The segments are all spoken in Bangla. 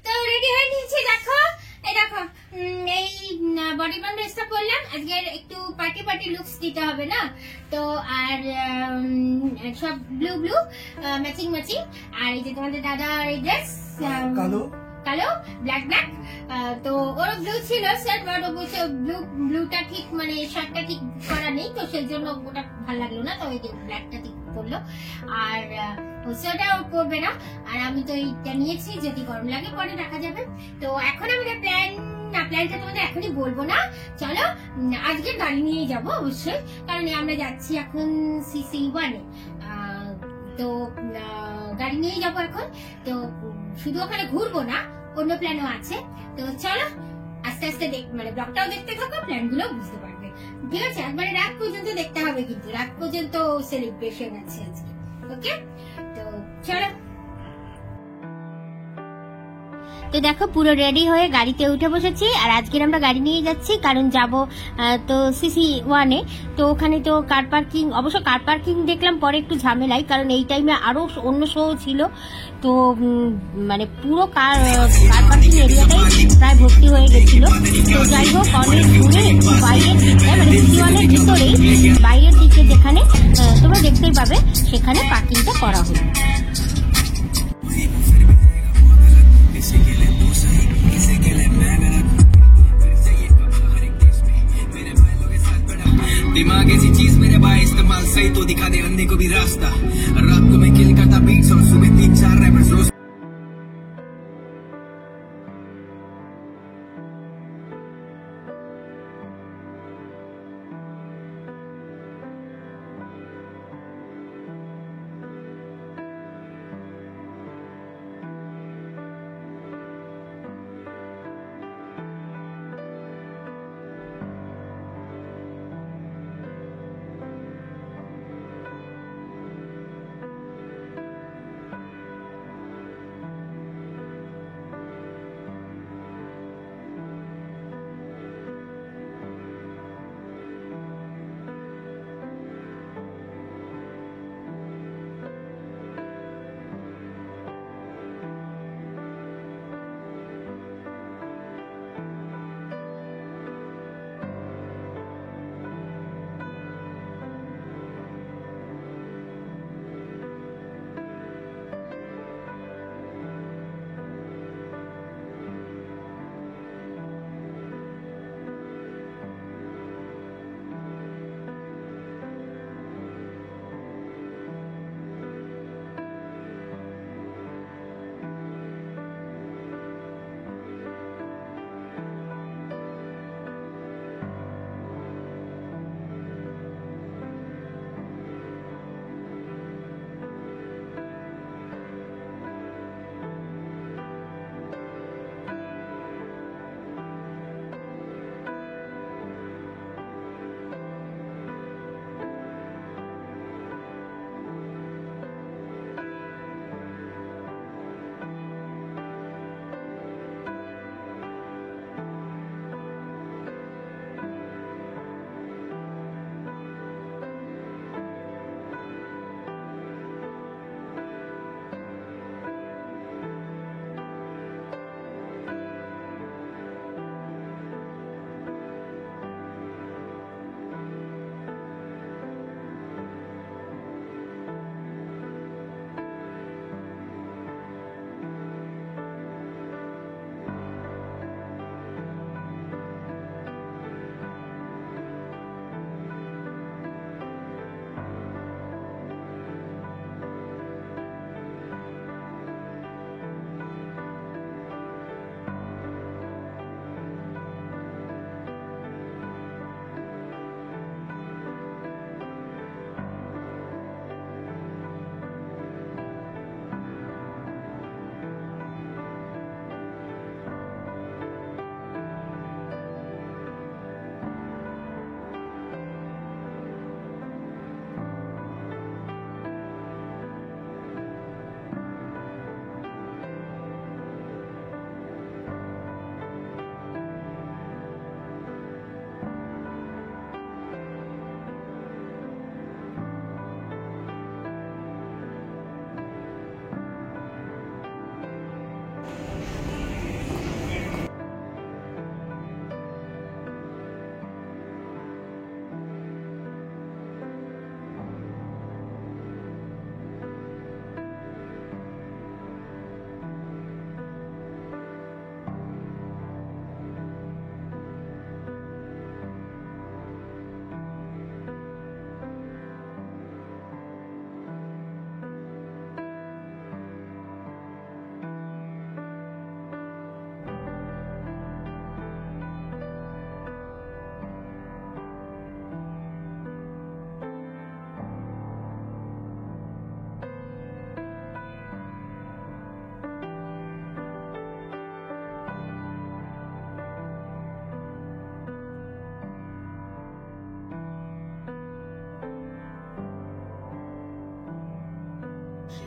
তো রেডি হয়ে নিয়েছি, দেখো এই দেখো এই বডি বান্ড ড্রেসটা পরলাম। আজকে একটু পার্টি পার্টি লুকস দিতে হবে না তো, আর সব ব্লু ব্লু ম্যাচিং ম্যাচিং। আর এই যে তোমাদের দাদার এই ড্রেস কালো কালো ব্ল্যাক ব্ল্যাক। তো ওর ব্লু ছিল স্যার, বাট ও বলছে ব্লুটা ঠিক মানে শার্টটা ঠিক করা নেই, তো সেই জন্য ওটা ভালো লাগলো না, তো ওই যে ব্ল্যাকটা ঠিক করলো। আর সেটা ও করবে না, আর আমি তো এইটা নিয়েছি, যদি গরম লাগে পরে রাখা যাবে। তো এখন আমাদের প্ল্যানটা তোমাদের এখনই বলবো না, চলো আজকে গাড়ি নিয়ে যাব অবশ্যই, কারণ আমরা যাচ্ছি এখন CC1-এ। তো গাড়ি নিয়ে যাব এখন। তো শুধু ওখানে ঘুরবো না, অন্য প্ল্যানও আছে। তো চলো আস্তে আস্তে মানে ব্লগটাও দেখতে থাকো, প্ল্যানগুলো বুঝতে পারবে, ঠিক আছে? একবারে রাত পর্যন্ত দেখতে হবে, কিন্তু রাত পর্যন্ত সেলিব্রেশন আছে আজকে, ওকে? তো চলো। তো দেখো পুরো রেডি হয়ে গাড়িতে উঠে বসেছি, আর আজকের আমরা গাড়ি নিয়ে যাচ্ছি কারণ যাব তো CC1-এ। তো ওখানে তো কার পার্কিং, অবশ্য কার পার্কিং দেখলাম পরে একটু ঝামেলাই, কারণ এই টাইমে আরো অন্য শো ছিল। তো মানে পুরো কার পার্কিং এরিয়াটাই প্রায় ভর্তি হয়ে গেছিল। তো যাই হোক অনেক দূরে একটু বাইরের দিকটা, মানে CC1-এর ভিতরেই বাইরের দিকে যেখানে তোমরা দেখতেই পাবে সেখানে পার্কিংটা করা হলো। दिमाग ऐसी चीज मेरे भाई इस्तेमाल सही तो दिखा दे अंधे को भी रास्ता। रात को मैं किल करता बीट्स और सुबह 3-4 रैपर्स रोज।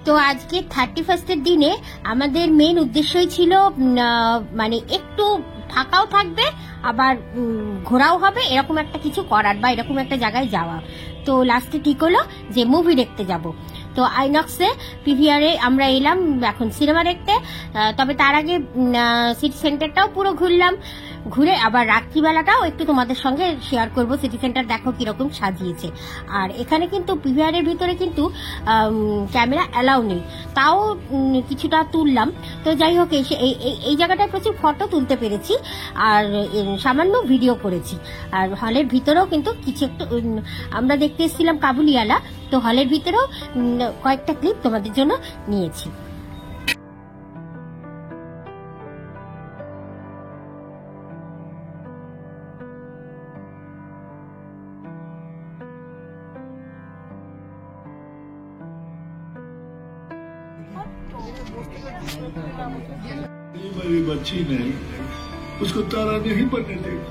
তো আজকে 31st দিনে আমাদের মেন উদ্দেশ্যই ছিল মানে একটু ফাঁকাও থাকবে, আবার ঘোরাও হবে, এরকম একটা কিছু করার বা এরকম একটা জায়গায় যাওয়া। তো লাস্টে ঠিক হলো যে মুভি দেখতে যাব। তো আইনক্সে পিভিআরে আমরা এলাম এখন সিনেমা দেখতে। তবে তার আগে সিটি সেন্টারটাও পুরো ঘুরলাম, ঘুরে আবার রাত্রিবেলাটাও একটু তোমাদের সঙ্গে শেয়ার করব। সিটি সেন্টার দেখো কিরকম সাজিয়েছে। আর এখানে কিন্তু পিভিআরের ভিতরে কিন্তু ক্যামেরা অ্যালাউ নেই, তাও কিছুটা তুললাম। তো যাই হোক, এই জায়গাটায় প্রচুর ফটো তুলতে পেরেছি আর সামান্য ভিডিও করেছি। আর হলের ভিতরেও কিন্তু কিছু একটু আমরা দেখতে এসেছিলাম কাবুলিওয়ালা, তো হলের ভিতরেও কয়েকটা ক্লিপ তোমাদের জন্য নিয়েছি। मेरी बच्ची ने उसको तारा नहीं बनने देगा,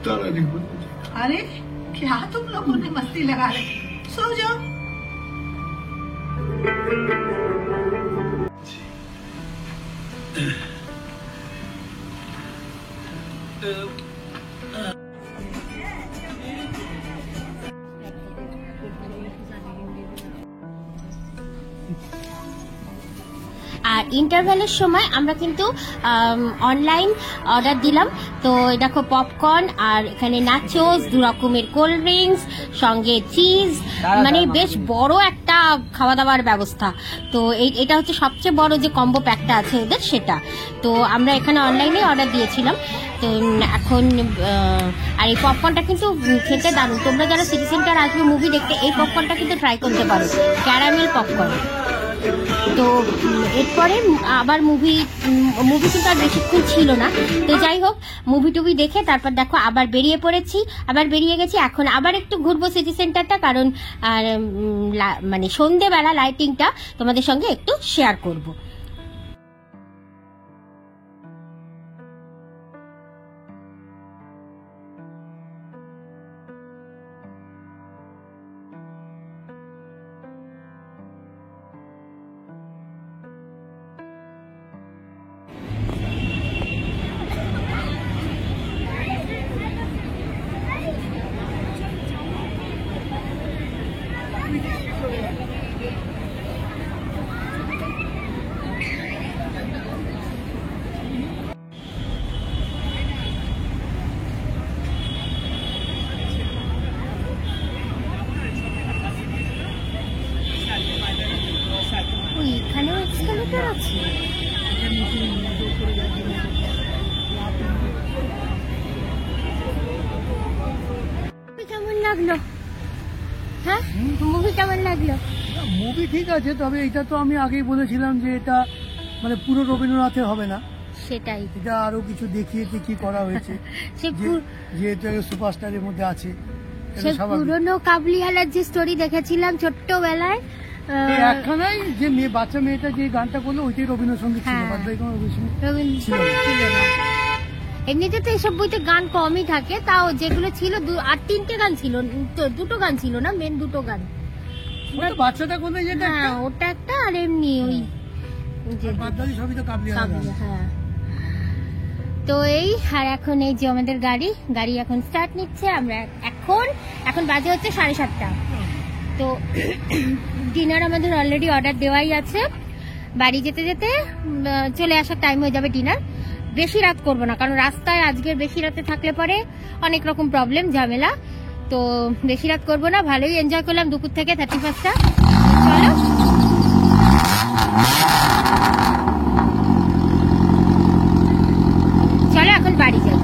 तारा नहीं बनने देगा। अरे क्या तुम लोगों ने मस्ती लगा रखी, सो जाओ। আর ইন্টারভ্যালের সময় আমরা কিন্তু অনলাইন অর্ডার দিলাম। তো দেখো পপকর্ন আর এখানে নাচোস, 2 রকমের কোল্ড ড্রিঙ্কস, সঙ্গে চিজ, মানে বেশ বড় একটা খাওয়া দাওয়ার ব্যবস্থা। তো এটা হচ্ছে সবচেয়ে বড় যে কম্বো প্যাকটা আছে এদের, সেটা। তো আমরা এখানে অনলাইনে অর্ডার দিয়েছিলাম। তো এখন আর এই পপকর্নটা কিন্তু খেতে দারুণ। তোমরা যারা সিটি সেন্টার আসবে মুভি দেখতে, এই পপকর্নটা কিন্তু ট্রাই করতে পারো, ক্যারামেল পপকর্ন। তো এরপরে আবার মুভি কিন্তু আর বেশিক্ষণ ছিল না। তো যাই হোক, মুভি টুভি দেখে তারপর দেখো আবার বেরিয়ে পড়েছি, আবার বেরিয়ে গেছি। এখন আবার একটু ঘুরবো সিটি সেন্টারটা, কারণ মানে সন্ধেবেলা লাইটিংটা তোমাদের সঙ্গে একটু শেয়ার করব। এখানেও এক্সকালেটর আছে। কেমন লাগলো? হ্যাঁ, মুভি কেমন লাগলো? মুভি ঠিক আছে, তবে এটা তো আমি আগেই বলেছিলাম যে এটা মানে পুরো রবীন্দ্রনাথে হবে না, সেটাই, এটা আরো কিছু দেখিয়ে করা হয়েছে। যেহেতু সুপারস্টারের মধ্যে আছে, সে পুরনো কাবুলিওয়ালার যে স্টোরি দেখেছিলাম ছোট্টবেলায়, একখানাই যে বাচ্চা মেয়েটা যে গানটা করলো ওইটাই রবীন্দ্রসঙ্গীত ছিল, ছিল না। এমনিতে তো এইসব বইতে গান কমই থাকে, তাও যেগুলো ছিল আর 3টে গান ছিল, 2টো গান ছিল না, মেন 2টো গান। বাচ্চাটা করলে যেটা, হ্যাঁ ওটা একটা, আর এমনি ওই সবই তো কাবুলিওয়ালা। হ্যাঁ, তো এই আর এখন এই যে আমাদের গাড়ি এখন স্টার্ট নিচ্ছে। আমরা এখন বাজে হচ্ছে 7:30। তো ডিনার আমাদের অলরেডি অর্ডার দেওয়াই আছে। বাড়ি যেতে যেতে চলে আসার টাইম হয়ে যাবে ডিনার। বেশি রাত করবো না, কারণ রাস্তায় আজকের বেশি রাতে থাকলে পরে অনেক রকম প্রবলেম ঝামেলা। তো বেশি রাত করবো না, ভালোই এনজয় করলাম দুপুর থেকে 31st। চলো এখন বাড়ি যাই।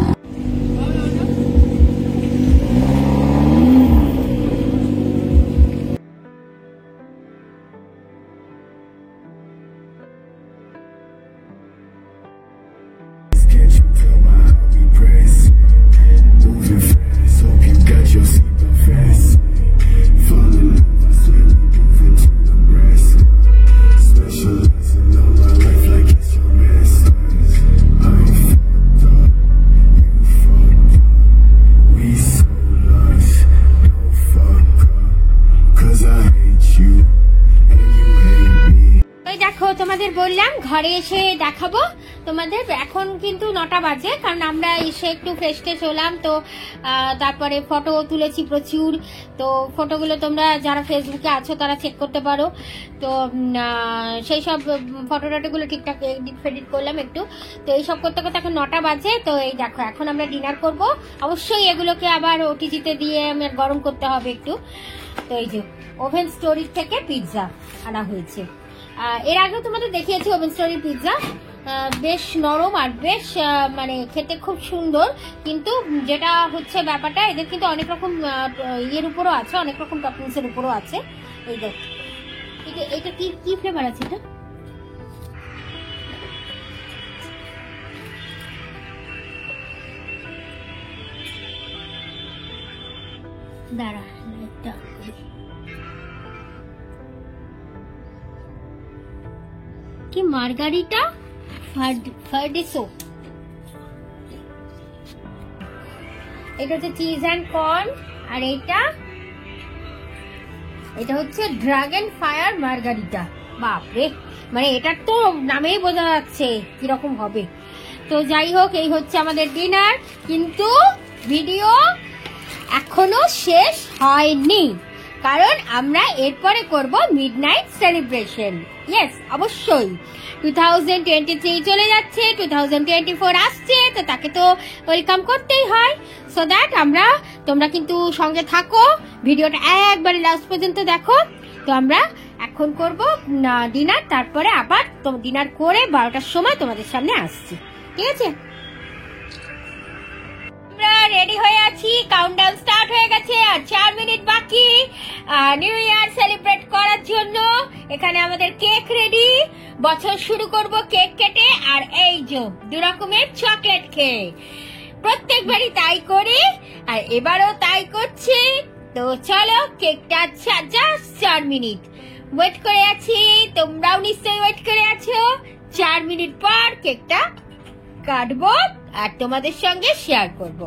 এলাম, ঘরে এসে দেখাবো তোমাদের। এখন কিন্তু 9টা বাজে, কারণ আমরা এসে একটু ফ্রেশ ট্রেশ হলাম, তো তারপরে ফটো তুলেছি প্রচুর। তো ফটোগুলো তোমরা যারা ফেসবুকে আছো তারা চেক করতে পারো। তো সেই সব ফটো টটোগুলো ঠিকঠাক এডিট ফেডিট করলাম একটু। তো এইসব করতে করতে এখন 9টা বাজে। তো এই দেখো এখন আমরা ডিনার করব। অবশ্যই এগুলোকে আবার ওটিজিতে দিয়ে আমার গরম করতে হবে একটু। তো এই যে ওভেন স্টোরি থেকে পিৎজা আনা হয়েছে। এর আগেও তোমাদের দেখিয়েছি ওভেন স্টোরি পিৎজা, বেশ নরম আর বেশ মানে খেতে খুব সুন্দর। কিন্তু যেটা হচ্ছে ব্যাপারটা, এদের কিন্তু অনেক রকম ইয়ের উপরও আছে, অনেক রকম টপিংস এর উপরও আছে। এই দেখ এটা কি ফ্লেভার আছে এটা? দাঁড়া এটা কি মার্গারিটা ফার্ডিসো। এটা হচ্ছে চিজ অ্যান্ড কর্ন, আর এটা হচ্ছে ড্রাগন ফায়ার মার্গারিটা। বাপরে, মানে এটার তো নামেই বোঝা যাচ্ছে কিরকম হবে। তো যাই হোক, এই হচ্ছে আমাদের ডিনার, কিন্তু ভিডিও এখনো শেষ হয়নি, কারণ আমরা এরপরে করব মিডনাইট সেলিব্রেশন। ইয়েস, অবশ্যই 2023 চলে যাচ্ছে, 2024 আসছে, তো তাকে তো ওয়েলকাম করতেই হয়। সো দ্যাট তোমরা কিন্তু সঙ্গে থাকো, ভিডিওটা একবারে লাস্ট পর্যন্ত দেখো। তো আমরা এখন করব ডিনার, তারপরে আবার ডিনার করে 12টার সময় তোমাদের সামনে আসছি, ঠিক আছে? আমরা রেডি হয়ে আছি, কাউন্টডাউন স্টার্ট হয়ে গেছে, আর 4 মিনিট বাকি নিউ ইয়ার সেলিব্রেট করার জন্য। এখানে আমাদের কেক রেডি, বছর শুরু করব কেক কেটে, আর এই যে 2 রকমের চকলেট খেয়ে। প্রত্যেকবারই তাই করি, আর এবারও তাই করছি। তো চলো, কেকটা জাস্ট 4 মিনিট ওয়েট করে আছি, তোমরাও নিশ্চয়ই ওয়েট করে আছো। 4 মিনিট পর কেকটা কাটবো আর তোমাদের সঙ্গে শেয়ার করব।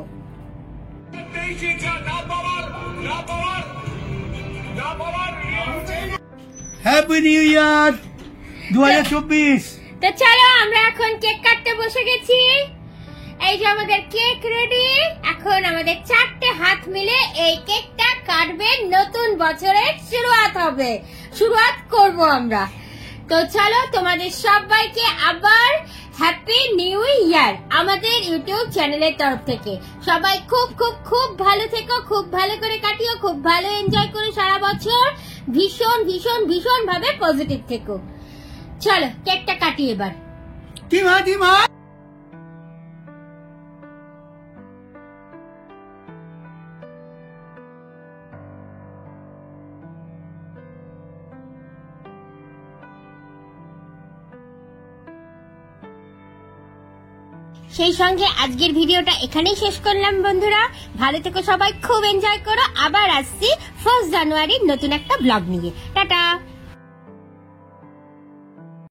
Happy new year 2024। তো চলো, আমরা এখন কেক কাটতে বসে গেছি। এই যে আমাদের কেক রেডি। এখন আমাদের 4টে হাত মিলে এই কেকটা কাটবে, নতুন বছরের শুরুয়াত হবে, শুরুয়াত করব আমরা। তো চলো, তোমাদের সবাইকে আবার হ্যাপি নিউ ইয়ার আমাদের ইউটিউব চ্যানেলের তরফ থেকে। সবাই খুব খুব খুব ভালো থেকো, খুব ভালো করে কাটিও, খুব ভালো এনজয় করো সারা বছর, ভীষণ ভীষণ ভীষণ ভাবে পজিটিভ থেকো। চলো, কেকটা কাটি এবার। টিমা সেই সঙ্গে আজকের ভিডিওটা এখানেই শেষ করলাম বন্ধুরা। ভালো থেকো সবাই, খুব এনজয় করো। আবার আসছি 1 জানুয়ারির নতুন একটা ব্লগ নিয়ে। টাটা।